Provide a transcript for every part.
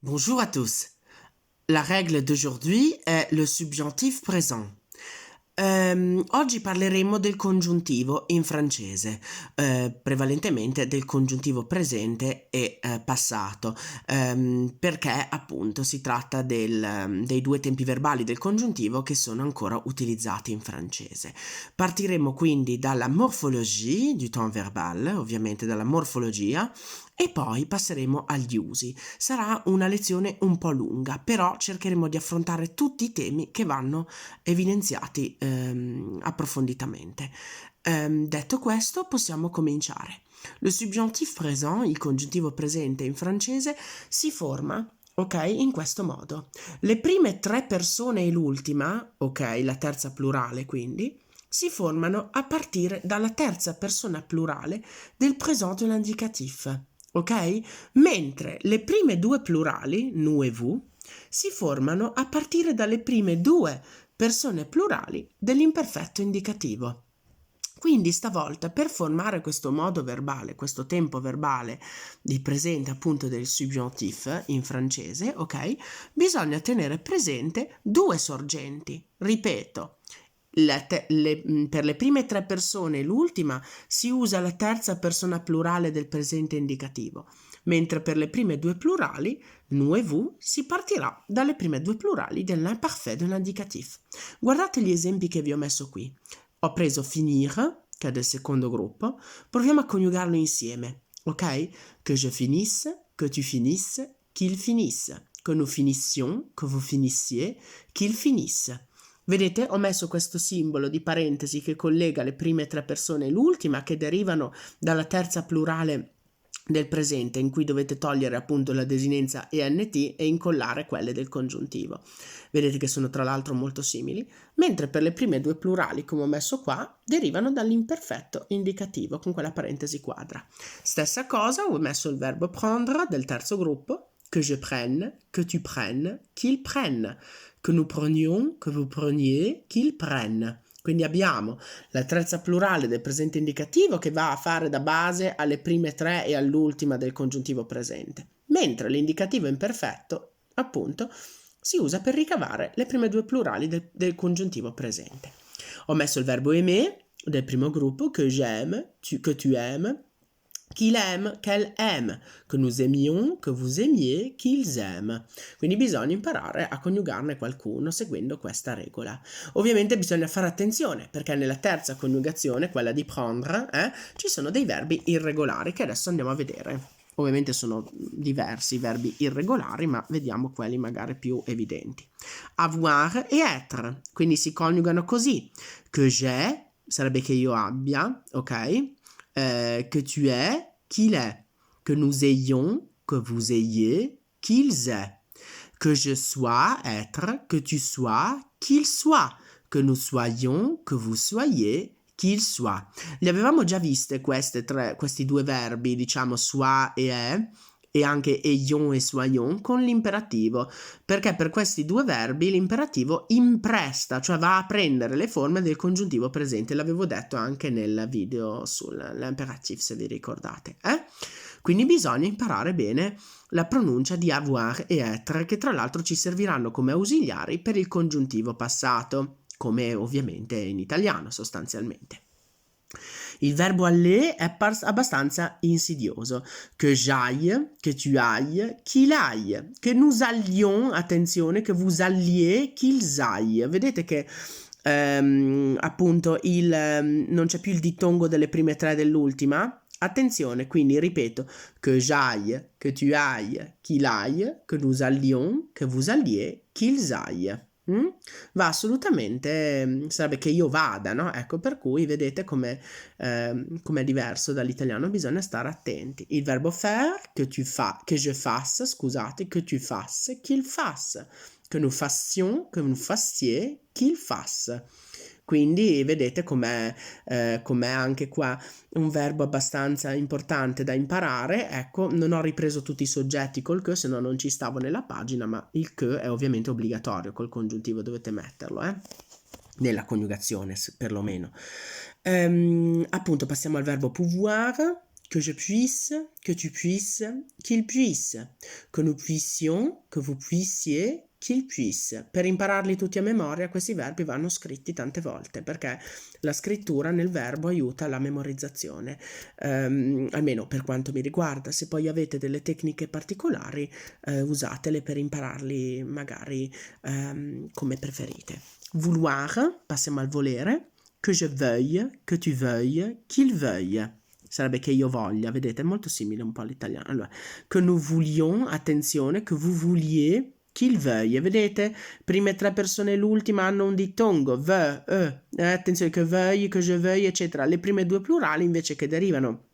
Bonjour à tous. La règle d'aujourd'hui è lo subjonctif présent. Oggi parleremo del congiuntivo in francese, prevalentemente del congiuntivo presente e passato, perché appunto si tratta dei due tempi verbali del congiuntivo che sono ancora utilizzati in francese. Partiremo quindi dalla morphologie du temps verbal, ovviamente dalla morfologia, e poi passeremo agli usi. Sarà una lezione un po' lunga, però cercheremo di affrontare tutti i temi che vanno evidenziati approfonditamente. Detto questo, possiamo cominciare. Le subjonctif présent, il congiuntivo presente in francese, si forma, ok, in questo modo. Le prime tre persone e l'ultima, ok, la terza plurale quindi, si formano a partire dalla terza persona plurale del présent de l'indicatif, ok? Mentre le prime due plurali, nous et vous, si formano a partire dalle prime due persone plurali dell'imperfetto indicativo. Quindi stavolta per formare questo modo verbale, questo tempo verbale di presente appunto del subjonctif in francese, ok? Bisogna tenere presente due sorgenti. Ripeto, per le prime tre persone e l'ultima si usa la terza persona plurale del presente indicativo, mentre per le prime due plurali, nous et vous, si partirà dalle prime due plurali dell'imparfait de l'indicatif. Guardate gli esempi che vi ho messo qui. Ho preso finir, che è del secondo gruppo, proviamo a coniugarlo insieme, ok? Que je finisse, que tu finisses, qu'il finisse, que nous finissions, que vous finissiez, qu'il finisse. Vedete, ho messo questo simbolo di parentesi che collega le prime tre persone e l'ultima, che derivano dalla terza plurale del presente, in cui dovete togliere appunto la desinenza ENT e incollare quelle del congiuntivo. Vedete che sono tra l'altro molto simili, mentre per le prime due plurali, come ho messo qua, derivano dall'imperfetto indicativo con quella parentesi quadra. Stessa cosa, ho messo il verbo prendre del terzo gruppo, que je prenne, que tu prennes, qu'il prenne, que nous prenions, que vous preniez, qu'il prenne. Quindi abbiamo la terza plurale del presente indicativo che va a fare da base alle prime tre e all'ultima del congiuntivo presente, mentre l'indicativo imperfetto, appunto, si usa per ricavare le prime due plurali del congiuntivo presente. Ho messo il verbo aimer del primo gruppo, que j'aime, que tu aimes, qu'il aime, qu'elle aime, que nous aimions, que vous aimiez, qu'ils aiment. Quindi bisogna imparare a coniugarne qualcuno seguendo questa regola. Ovviamente bisogna fare attenzione perché nella terza coniugazione, quella di prendre, ci sono dei verbi irregolari che adesso andiamo a vedere. Ovviamente sono diversi i verbi irregolari, ma vediamo quelli magari più evidenti. Avoir e être, quindi si coniugano così. Que j'ai, sarebbe che io abbia, ok? Que tu es, qu'il est, que nous ayons, que vous ayez, qu'ils aient, que je sois, être, que tu sois, qu'il soit, que nous soyons, que vous soyez, qu'il soit. Li avevamo già viste questi due verbi, diciamo soit e è, e anche ayons e soyons con l'imperativo, perché per questi due verbi l'imperativo impresta, cioè va a prendere le forme del congiuntivo presente. L'avevo detto anche nel video sull'imperatif, se vi ricordate. Quindi bisogna imparare bene la pronuncia di avoir e être, che tra l'altro ci serviranno come ausiliari per il congiuntivo passato, come ovviamente in italiano sostanzialmente. Il verbo aller è abbastanza insidioso. Que j'aille, que tu ailles, qu'il aille, que nous allions, attenzione, que vous alliez, qu'ils aillent. Vedete che appunto non c'è più il dittongo delle prime tre dell'ultima? Attenzione, quindi ripeto, que j'aille, que tu ailles, qu'il aille, que nous allions, que vous alliez, qu'ils aillent. Va assolutamente, sarebbe che io vada, no? Ecco, per cui vedete come è diverso dall'italiano, bisogna stare attenti. Il verbo faire, que je fasse, scusate, que tu fasses, qu'il fasse, que nous fassions, que vous fassiez, qu'il fasse. Quindi vedete com'è anche qua un verbo abbastanza importante da imparare. Ecco, non ho ripreso tutti i soggetti col que, se no non ci stavo nella pagina, ma il que è ovviamente obbligatorio, col congiuntivo dovete metterlo, nella coniugazione perlomeno. Appunto passiamo al verbo pouvoir, que je puisse, que tu puisses, qu'il puisse, que nous puissions, que vous puissiez, qu'il puisse. Per impararli tutti a memoria questi verbi vanno scritti tante volte perché la scrittura nel verbo aiuta la memorizzazione, almeno per quanto mi riguarda. Se poi avete delle tecniche particolari, usatele per impararli magari come preferite. Vouloir, passiamo al volere, que je veuille, que tu veuilles, qu'il veuille. Sarebbe che io voglia, vedete, è molto simile un po' all'italiano. Allora, que nous voulions, attenzione, que vous vouliez, qu'il veuille. Vedete, prime tre persone e l'ultima hanno un dittongo, attenzione, que veuille, que je veuille, eccetera. Le prime due plurali invece che derivano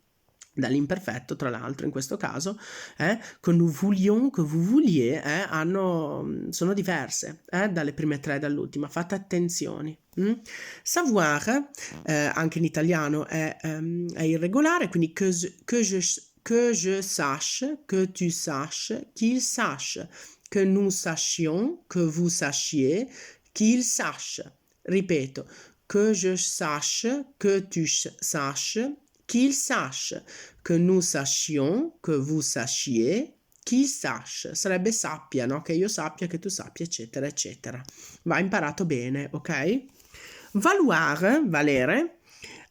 dall'imperfetto, tra l'altro in questo caso, que nous voulions, que vous vouliez, sono diverse dalle prime tre e dall'ultima, fate attenzione. Savoir, anche in italiano è irregolare, quindi que je sache, que tu saches, qu'il sache, que nous sachions, que vous sachiez, qu'il sache. Ripeto, que je sache, que tu saches, qu'il sache, que nous sachions, que vous sachiez, qu'il sache. Sarebbe sappia, no? Che io sappia, che tu sappia, eccetera, eccetera. Va imparato bene, ok? Valoir, valere,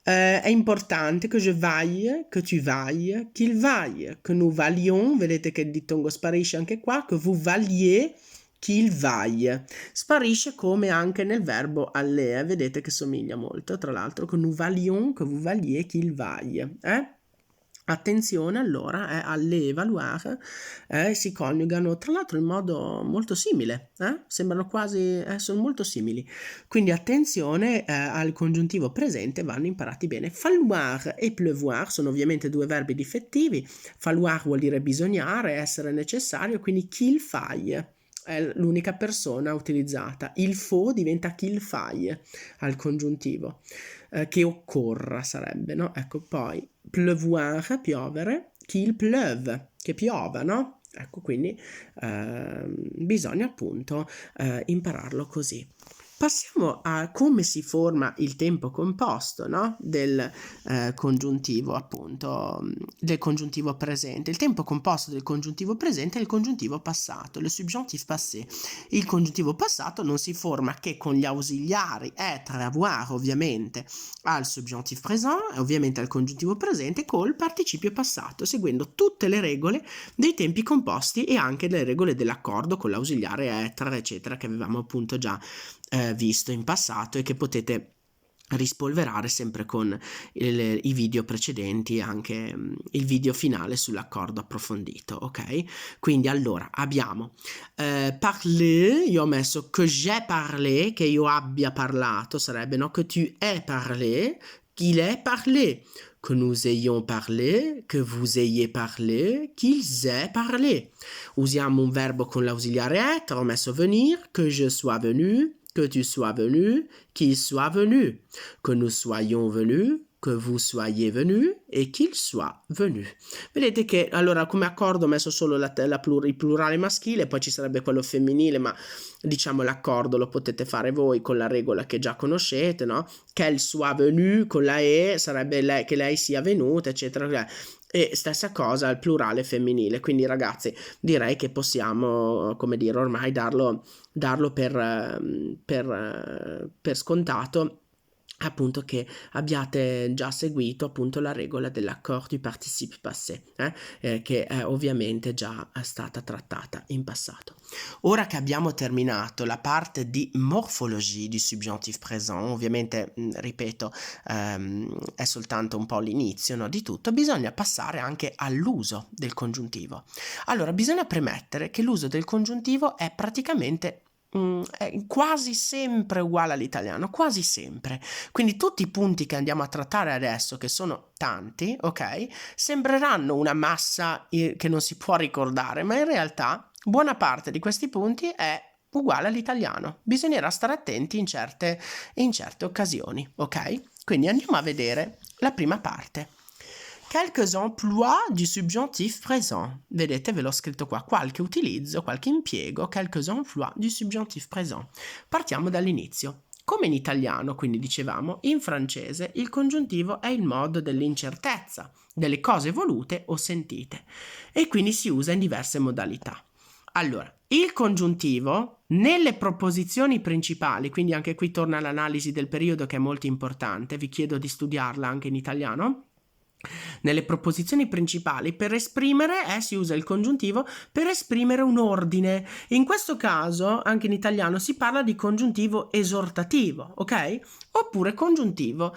è importante que je vaille, que tu vailles, qu'il vaille, que nous valions, vedete che il dittongo sparisce anche qua, que vous valiez, qu'il vaille. Sparisce come anche nel verbo aller, vedete che somiglia molto, tra l'altro, que nous valions, que vous valiez, qu'il vaille. Attenzione allora, aller e valoir si coniugano tra l'altro in modo molto simile, sembrano quasi, sono molto simili, quindi attenzione al congiuntivo presente, vanno imparati bene. Falloir e pleuvoir sono ovviamente due verbi difettivi, falloir vuol dire bisognare, essere necessario, quindi qu'il faille è l'unica persona utilizzata, il faut diventa qu'il faille al congiuntivo, che occorra sarebbe, no? Ecco, poi pleuvoir, piovere, qu'il pleuve, che piova, no? Ecco, quindi bisogna appunto impararlo così. Passiamo a come si forma il tempo composto, no? Del congiuntivo, appunto, del congiuntivo presente. Il tempo composto del congiuntivo presente è il congiuntivo passato, le subjonctif passé. Il congiuntivo passato non si forma che con gli ausiliari être, avoir, ovviamente, al subjonctif présent, ovviamente al congiuntivo presente, col participio passato, seguendo tutte le regole dei tempi composti e anche le regole dell'accordo con l'ausiliare être, eccetera, che avevamo appunto già visto in passato e che potete rispolverare sempre con i video precedenti, anche il video finale sull'accordo approfondito, ok? Quindi allora abbiamo parler, io ho messo que j'ai parlé, che io abbia parlato, sarebbe, no? Que tu aies parlé, qu'il ait parlé, que nous ayons parlé, que vous ayez parlé, qu'ils aient parlé. Usiamo un verbo con l'ausiliare être, ho messo venir, que je sois venu, que tu sois venu, qu'il soit venu, que nous soyons venus, que vous soyez venus e qu'il soit venu. Vedete che allora come accordo ho messo solo il plurale maschile, poi ci sarebbe quello femminile, ma diciamo l'accordo lo potete fare voi con la regola che già conoscete, no? Qu'elle soit venue con la e sarebbe che lei sia venuta, eccetera. E stessa cosa al plurale femminile, quindi ragazzi direi che possiamo, come dire, ormai darlo per scontato, appunto, che abbiate già seguito appunto la regola dell'accord du participe passé, che è ovviamente già stata trattata in passato. Ora che abbiamo terminato la parte di morphologie du subjonctif présent, ovviamente ripeto è soltanto un po' l'inizio, no, di tutto, bisogna passare anche all'uso del congiuntivo. Allora bisogna premettere che l'uso del congiuntivo è praticamente è quasi sempre uguale all'italiano, quasi sempre. Quindi tutti i punti che andiamo a trattare adesso, che sono tanti, ok, sembreranno una massa che non si può ricordare, ma in realtà buona parte di questi punti è uguale all'italiano. Bisognerà stare attenti in certe occasioni, ok? Quindi andiamo a vedere la prima parte. Quelques emplois du subjonctif présent. Vedete, ve l'ho scritto qua, qualche utilizzo, qualche impiego, quelques emplois du subjonctif présent. Partiamo dall'inizio. Come in italiano, quindi dicevamo, in francese il congiuntivo è il modo dell'incertezza, delle cose volute o sentite, e quindi si usa in diverse modalità. Allora, il congiuntivo nelle proposizioni principali, quindi anche qui torna l'analisi del periodo che è molto importante, vi chiedo di studiarla anche in italiano. Nelle proposizioni principali per esprimere, si usa il congiuntivo per esprimere un ordine. In questo caso, anche in italiano, si parla di congiuntivo esortativo, ok? Oppure congiuntivo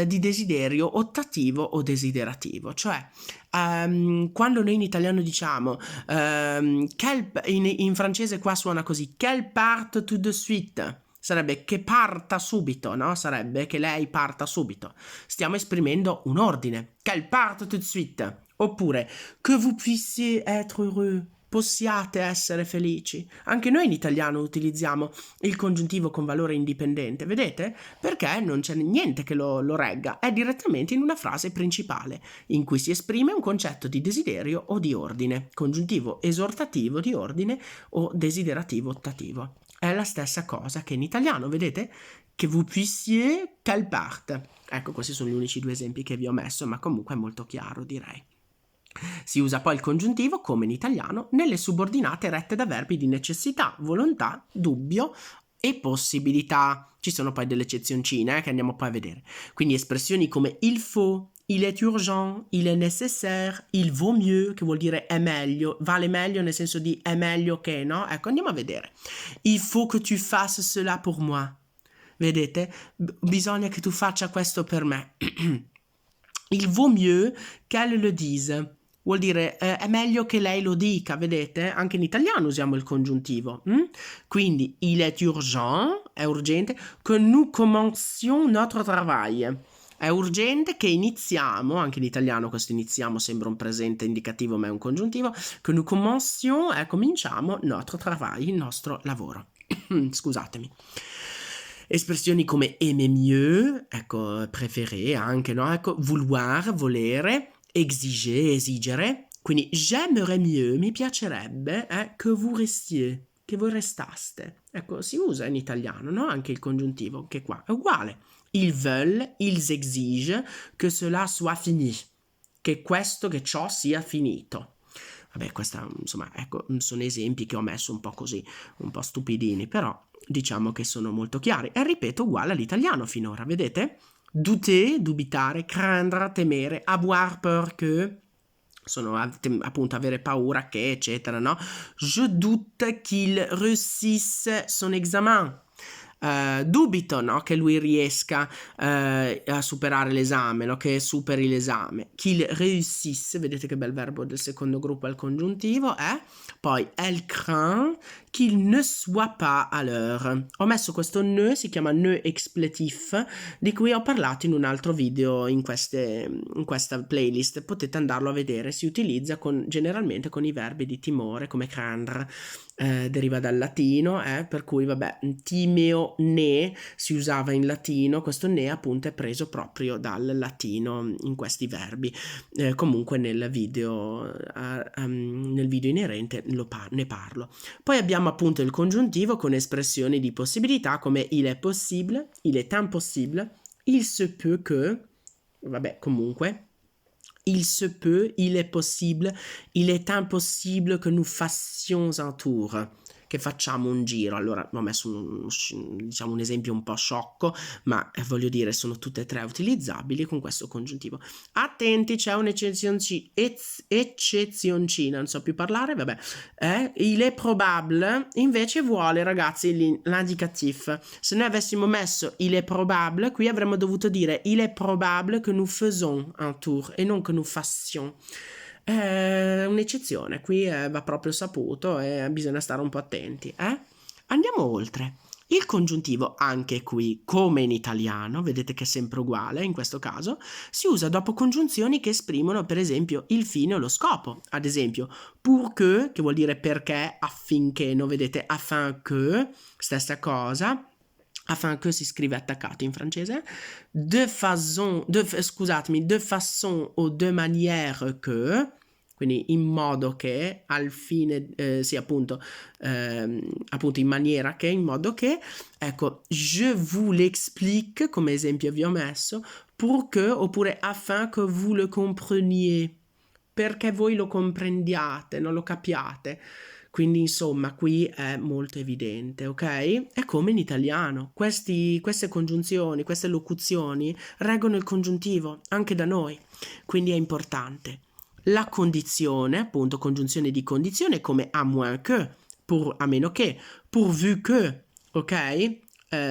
di desiderio ottativo o desiderativo, cioè quando noi in italiano diciamo in francese qua suona così, qu'elle parte tout de suite, sarebbe che parta subito, no? Sarebbe che lei parta subito. Stiamo esprimendo un ordine, qu'elle parte tout de suite. Oppure que vous puissiez être heureux, possiate essere felici. Anche noi in italiano utilizziamo il congiuntivo con valore indipendente, vedete? Perché non c'è niente che lo regga, è direttamente in una frase principale in cui si esprime un concetto di desiderio o di ordine, congiuntivo esortativo di ordine o desiderativo ottativo. È la stessa cosa che in italiano, vedete? Que vous puissiez, qu'elle parte. Ecco, questi sono gli unici due esempi che vi ho messo, ma comunque è molto chiaro, direi. Si usa poi il congiuntivo, come in italiano, nelle subordinate rette da verbi di necessità, volontà, dubbio e possibilità. Ci sono poi delle eccezioncine che andiamo poi a vedere. Quindi espressioni come il faut, il est urgent, il est nécessaire, il vaut mieux, che vuol dire è meglio, vale meglio nel senso di è meglio che, no? Ecco, andiamo a vedere. Il faut que tu fasses cela pour moi. Vedete? Bisogna che tu faccia questo per me. Il vaut mieux qu'elle le dise. Vuol dire è meglio che lei lo dica, vedete? Anche in italiano usiamo il congiuntivo. Quindi il est urgent, è urgente, que nous commencions notre travail. È urgente che iniziamo, anche in italiano questo iniziamo sembra un presente indicativo ma è un congiuntivo, que nous commencions, cominciamo notre travail, il nostro lavoro. Scusatemi. Espressioni come aimer mieux, ecco, préférer anche, no? Ecco, vouloir, volere, exiger, esigere. Quindi j'aimerais mieux, mi piacerebbe, que vous restiez, che voi restaste. Ecco, si usa in italiano, no? Anche il congiuntivo, che qua è uguale. Ils veulent, ils exigent que cela soit fini, che questo, che ciò sia finito. Vabbè, questa, insomma, ecco, sono esempi che ho messo un po' così, un po' stupidini, però diciamo che sono molto chiari. E ripeto, uguale all'italiano finora, vedete? Douter, dubitare, craindre, temere, avoir peur que, sono appunto avere paura che, eccetera, no? Je doute qu'il réussisse son examen. Dubito, no? Che lui riesca a superare l'esame, no? Che superi l'esame. Qu'il réussisse, vedete che bel verbo del secondo gruppo al congiuntivo, Poi elle craint qu'il ne soit pas à l'heure. Ho messo questo ne, si chiama ne expletif, di cui ho parlato in un altro video in questa playlist, potete andarlo a vedere. Si utilizza generalmente con i verbi di timore, come craindre, deriva dal latino, per cui vabbè, timeo ne si usava in latino, questo ne appunto è preso proprio dal latino in questi verbi. Comunque nel video inerente ne parlo. Poi abbiamo appunto il congiuntivo con espressioni di possibilità come il est possible, il est impossible, il se peut que, vabbè comunque, il se peut, il est possible, il est impossible que nous fassions un tour, che facciamo un giro. Allora ho messo un esempio un po' sciocco, ma voglio dire sono tutte e tre utilizzabili con questo congiuntivo. Attenti, c'è un'eccezioncina, non so più parlare, vabbè. Il est probable invece vuole, ragazzi, l'indicatif. Se noi avessimo messo il est probable, qui avremmo dovuto dire il est probable que nous faisons un tour e non que nous fassions. Un'eccezione, qui va proprio saputo e bisogna stare un po' attenti. Andiamo oltre. Il congiuntivo anche qui, come in italiano, vedete che è sempre uguale in questo caso, si usa dopo congiunzioni che esprimono per esempio il fine o lo scopo. Ad esempio, pour que, che vuol dire perché, affinché, no? Vedete, afin que, stessa cosa. Afin que si scrive attaccato in francese. De façon o de manière que, quindi in modo che, al fine, sì appunto in maniera che, in modo che, ecco, je vous l'explique, come esempio vi ho messo, pour que, oppure afin que vous le compreniez, perché voi lo comprendiate, non lo capiate. Quindi insomma qui è molto evidente, ok? È come in italiano, queste congiunzioni, queste locuzioni reggono il congiuntivo anche da noi, quindi è importante. La condizione, appunto congiunzione di condizione come à moins que, a meno che, pourvu que, ok?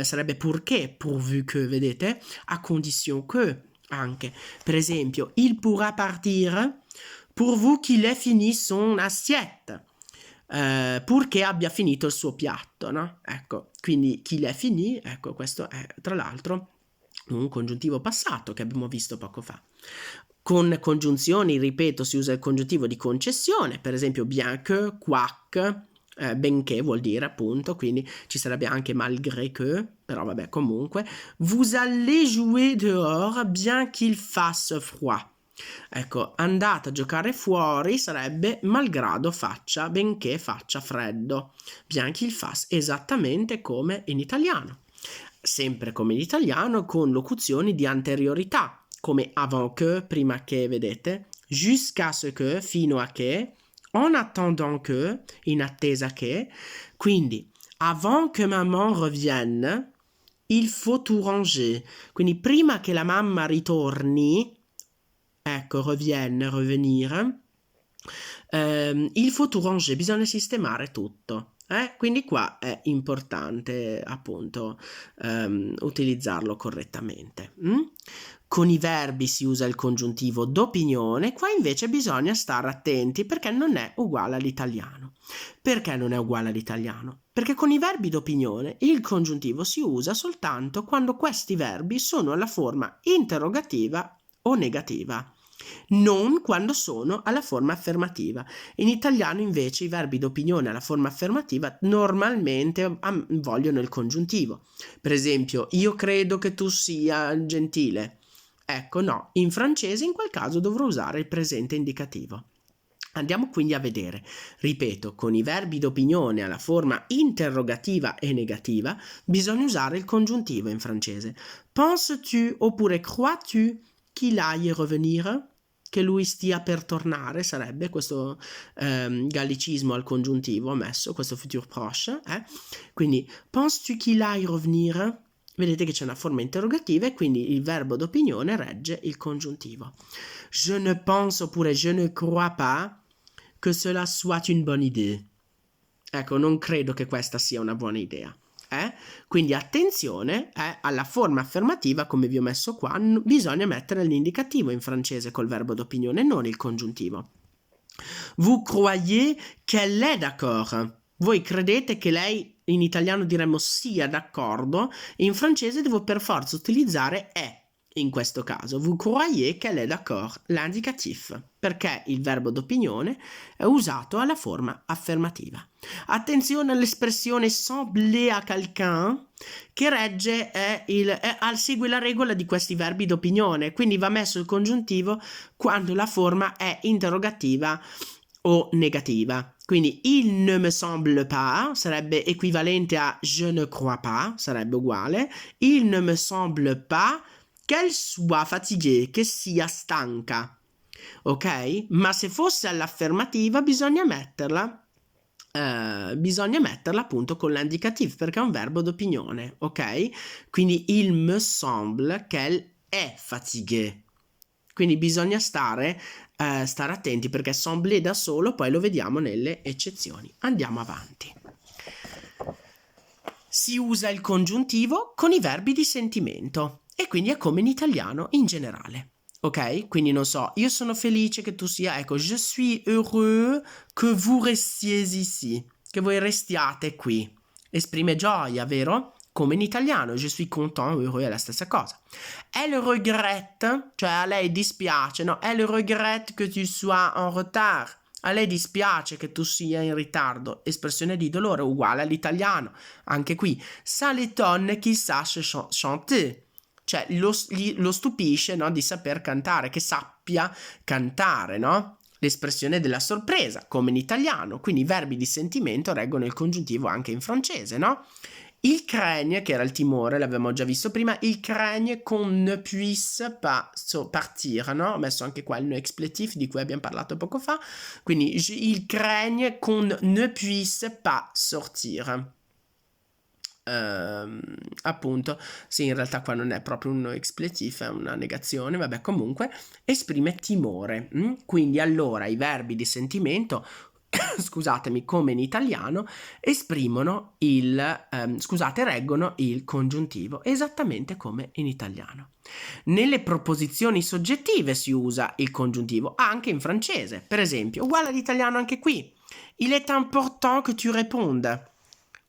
Sarebbe purché, pourvu que, vedete? A condition que anche. Per esempio, il pourra partir pourvu qu'il ait fini son assiette. Purché abbia finito il suo piatto, no? Ecco, quindi qu'il ait fini, ecco, questo è tra l'altro un congiuntivo passato che abbiamo visto poco fa. Con congiunzioni, ripeto, si usa il congiuntivo di concessione, per esempio bien que, quoique, benché vuol dire appunto, quindi ci sarebbe anche malgré que, però vabbè comunque. Vous allez jouer dehors bien qu'il fasse froid. Ecco, andate a giocare fuori sarebbe malgrado faccia, benché faccia freddo. Bien qu'il fasse, esattamente come in italiano. Sempre come in italiano con locuzioni di anteriorità, come avant que, prima che, vedete, jusqu'à ce que, fino a che, en attendant que, in attesa che, quindi avant que maman revienne, il faut tout ranger, quindi prima che la mamma ritorni, ecco, revienne, revenire, il faut tout ranger, bisogna sistemare tutto. Quindi qua è importante appunto utilizzarlo correttamente. Con i verbi si usa il congiuntivo d'opinione, qua invece bisogna stare attenti perché non è uguale all'italiano. Perché non è uguale all'italiano? Perché con i verbi d'opinione il congiuntivo si usa soltanto quando questi verbi sono alla forma interrogativa o negativa, non quando sono alla forma affermativa. In italiano invece i verbi d'opinione alla forma affermativa normalmente vogliono il congiuntivo. Per esempio, io credo che tu sia gentile. Ecco, no, in francese in quel caso dovrò usare il presente indicativo. Andiamo quindi a vedere, ripeto, con i verbi d'opinione alla forma interrogativa e negativa bisogna usare il congiuntivo in francese. Penses-tu oppure crois-tu qu'il aille revenir? Che lui stia per tornare, sarebbe questo gallicismo al congiuntivo messo, questo futur proche. Quindi, penses-tu qu'il aille revenir? Vedete che c'è una forma interrogativa e quindi il verbo d'opinione regge il congiuntivo. Je ne pense oppure je ne crois pas que cela soit une bonne idée. Ecco, non credo che questa sia una buona idea. Quindi attenzione alla forma affermativa, come vi ho messo qua, bisogna mettere l'indicativo in francese col verbo d'opinione, non il congiuntivo. Vous croyez qu'elle est d'accord? Voi credete che lei, in italiano diremmo sia d'accordo, in francese devo per forza utilizzare è. In questo caso, vous croyez qu'elle est d'accord, l'indicatif, perché il verbo d'opinione è usato alla forma affermativa. Attenzione all'espressione sembler à quelqu'un, che regge segue la regola di questi verbi d'opinione, quindi va messo il congiuntivo quando la forma è interrogativa o negativa. Quindi il ne me semble pas sarebbe equivalente a je ne crois pas, sarebbe uguale. Il ne me semble pas qu'elle soit fatiguée, che sia stanca. Ok? Ma se fosse all'affermativa bisogna metterla appunto con l'indicatif perché è un verbo d'opinione, ok? Quindi il me semble qu'elle est fatiguée. Quindi bisogna stare attenti perché semblé da solo poi lo vediamo nelle eccezioni. Andiamo avanti. Si usa il congiuntivo con i verbi di sentimento e quindi è come in italiano in generale. Ok? Quindi non so, io sono felice che tu sia, ecco, je suis heureux que vous restiez ici, che voi restiate qui. Esprime gioia, vero? Come in italiano, je suis content, heureux è la stessa cosa. Elle regrette, cioè a lei dispiace, no? Elle regrette que tu sois en retard. A lei dispiace che tu sia in ritardo, espressione di dolore uguale all'italiano. Anche qui, ça l'étonne qu'il sache chanter. Cioè lo stupisce, no, di saper cantare, che sappia cantare, no? l'espressione della sorpresa, come in italiano, quindi i verbi di sentimento reggono il congiuntivo anche in francese, no? Il craigne, che era il timore, l'avevamo già visto prima, il craigne qu'on ne puisse pas partir, no? Ho messo anche qua il no expletif di cui abbiamo parlato poco fa, quindi il craigne qu'on ne puisse pas sortir. Appunto, sì, in realtà qua non è proprio un no expletif, è una negazione, vabbè, comunque esprime timore. Quindi allora i verbi di sentimento scusatemi, come in italiano, esprimono reggono il congiuntivo, esattamente come in italiano. Nelle proposizioni soggettive si usa il congiuntivo, anche in francese. Per esempio, uguale all'italiano anche qui. Il est important que tu répondes.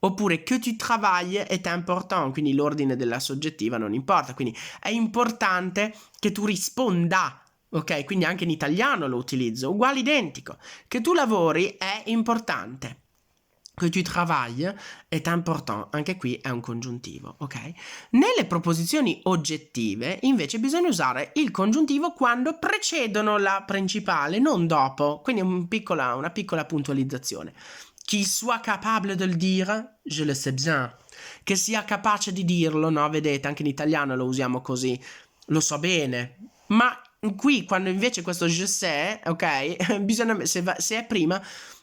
Oppure que tu travailles est important, quindi l'ordine della soggettiva non importa, quindi è importante che tu risponda. Ok, quindi anche in italiano lo utilizzo, uguale identico. Che tu lavori è importante. Que tu travailles est important, anche qui è un congiuntivo, ok? Nelle proposizioni oggettive, invece, bisogna usare il congiuntivo quando precedono la principale, non dopo. Quindi una piccola puntualizzazione. Qu'il soit capable de le dire, je le sais bien. Che sia capace di dirlo, no? Vedete, anche in italiano lo usiamo così. Lo so bene. Ma qui, quando invece questo je sais, ok? Bisogna, se è prima,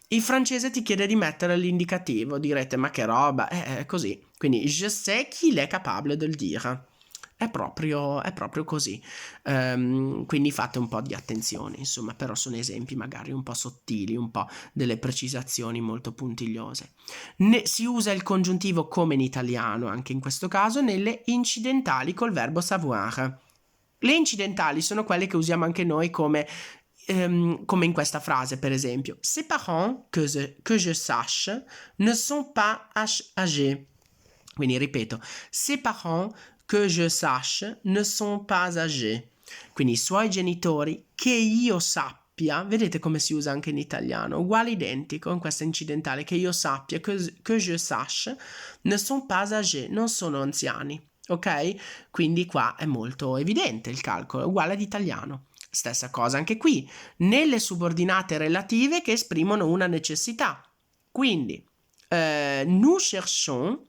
il francese ti chiede di mettere l'indicativo. Direte, ma che roba, è così. Quindi, je sais qu'il est capable de le dire. È proprio così. Quindi fate un po' di attenzione, insomma, però sono esempi magari un po' sottili, un po' delle precisazioni molto puntigliose. Si usa il congiuntivo come in italiano, anche in questo caso, nelle incidentali col verbo savoir. Le incidentali sono quelle che usiamo anche noi come in questa frase, per esempio. Ses parents, que je sache, ne sont pas âgés. Quindi ripeto, ses parents, que je sache, ne sont pas âgés. Quindi i suoi genitori, che io sappia, vedete come si usa anche in italiano, uguale identico in questa incidentale, che io sappia, que je sache, ne sont pas âgés, non sono anziani, ok? Quindi qua è molto evidente il calcolo, uguale ad italiano. Stessa cosa anche qui, nelle subordinate relative che esprimono una necessità. Quindi, nous cherchons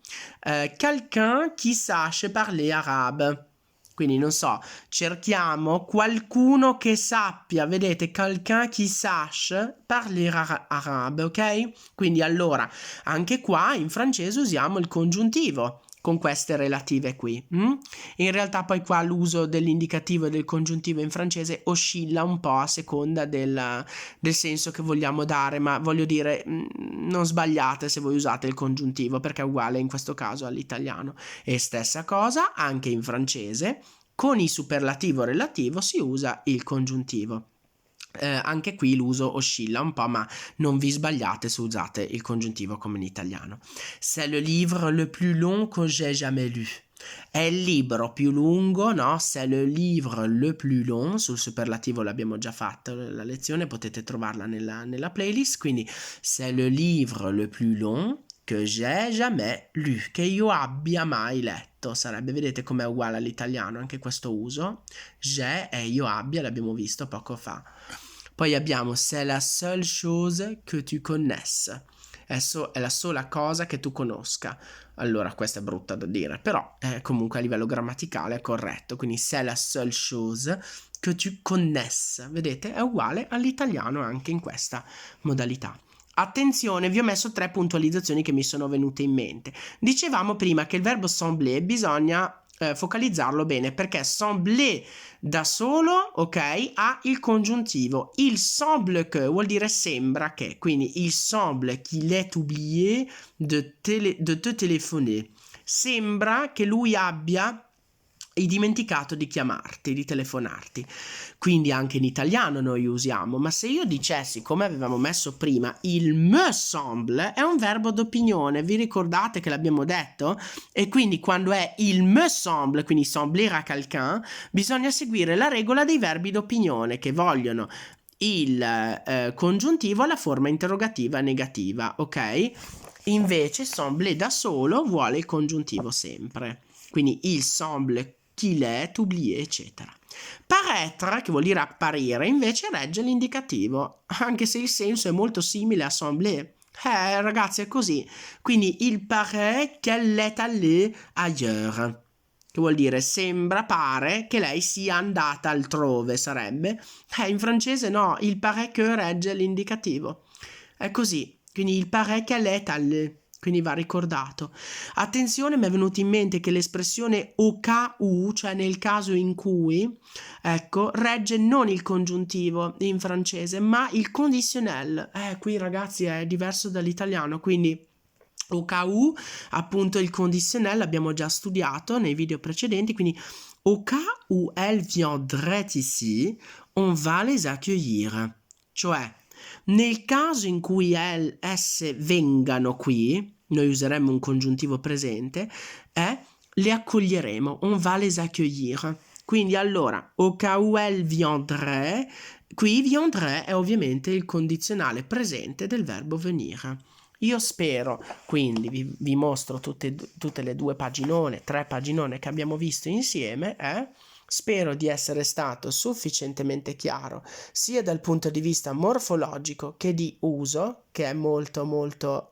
quelqu'un qui sache parler arabe. Quindi non so, cerchiamo qualcuno che sappia, vedete, quelqu'un qui sache parler arabe, ok? Quindi allora, anche qua in francese usiamo il congiuntivo con queste relative qui. In realtà poi qua l'uso dell'indicativo e del congiuntivo in francese oscilla un po' a seconda del senso che vogliamo dare, ma voglio dire, non sbagliate se voi usate il congiuntivo perché è uguale in questo caso all'italiano. E stessa cosa anche in francese, con il superlativo relativo si usa il congiuntivo. Anche qui l'uso oscilla un po', ma non vi sbagliate se usate il congiuntivo come in italiano. C'est le livre le plus long que j'ai jamais lu. È il libro più lungo, no? C'est le livre le plus long. Sul superlativo l'abbiamo già fatto la lezione, potete trovarla nella playlist. Quindi c'est le livre le plus long que j'ai jamais lu, che io abbia mai letto. Sarebbe, vedete com'è uguale all'italiano anche questo uso. J'ai e io abbia, l'abbiamo visto poco fa. Poi abbiamo c'est la seule chose que tu connaisses. È la sola cosa che tu conosca. Allora, questa è brutta da dire, però comunque a livello grammaticale è corretto. Quindi c'est la seule chose que tu connaisses. Vedete? È uguale all'italiano anche in questa modalità. Attenzione, vi ho messo 3 puntualizzazioni che mi sono venute in mente. Dicevamo prima che il verbo sembler bisogna focalizzarlo bene, perché sembler da solo, ok, ha il congiuntivo. Il semble que vuol dire sembra che, quindi il semble qu'il ait oublié de te téléphoner. Sembra che lui abbia dimenticato di chiamarti, di telefonarti. Quindi anche in italiano noi usiamo, ma se io dicessi, come avevamo messo prima, il me semble è un verbo d'opinione, vi ricordate che l'abbiamo detto? E quindi quando è il me semble, quindi sembler à quelqu'un, bisogna seguire la regola dei verbi d'opinione che vogliono il congiuntivo alla forma interrogativa negativa, ok? Invece sembler da solo vuole il congiuntivo sempre. Quindi il semble qu'il est oublié, eccetera. Paraître, che vuol dire apparire, invece regge l'indicativo, anche se il senso è molto simile a sembler. Ragazzi, è così. Quindi il paraît qu'elle est allée ailleurs, che vuol dire sembra, pare che lei sia andata altrove, sarebbe. In francese no, il paraît que regge l'indicativo. È così. Quindi il paraît qu'elle est allée. Quindi va ricordato. Attenzione, mi è venuto in mente che l'espressione au cas où, cioè nel caso in cui, ecco, regge non il congiuntivo in francese, ma il conditionnel. Qui ragazzi è diverso dall'italiano, quindi au cas où, appunto il conditionnel l'abbiamo già studiato nei video precedenti, quindi au cas où elles viendraient ici, on va les accueillir. Cioè, nel caso in cui esse vengano qui, noi useremmo un congiuntivo presente, le accoglieremo, on va les accueillir. Quindi allora, au cas où elle viendrait, qui viendrait è ovviamente il condizionale presente del verbo venire. Io spero, quindi vi mostro tutte le due paginone, 3 paginone che abbiamo visto insieme, spero di essere stato sufficientemente chiaro sia dal punto di vista morfologico che di uso, che è molto molto,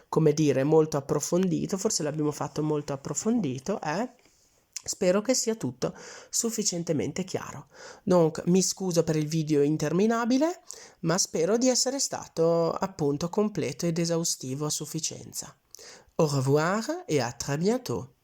come dire, molto approfondito, forse l'abbiamo fatto molto approfondito, Spero che sia tutto sufficientemente chiaro. Donc, mi scuso per il video interminabile, ma spero di essere stato appunto completo ed esaustivo a sufficienza. Au revoir et à très bientôt.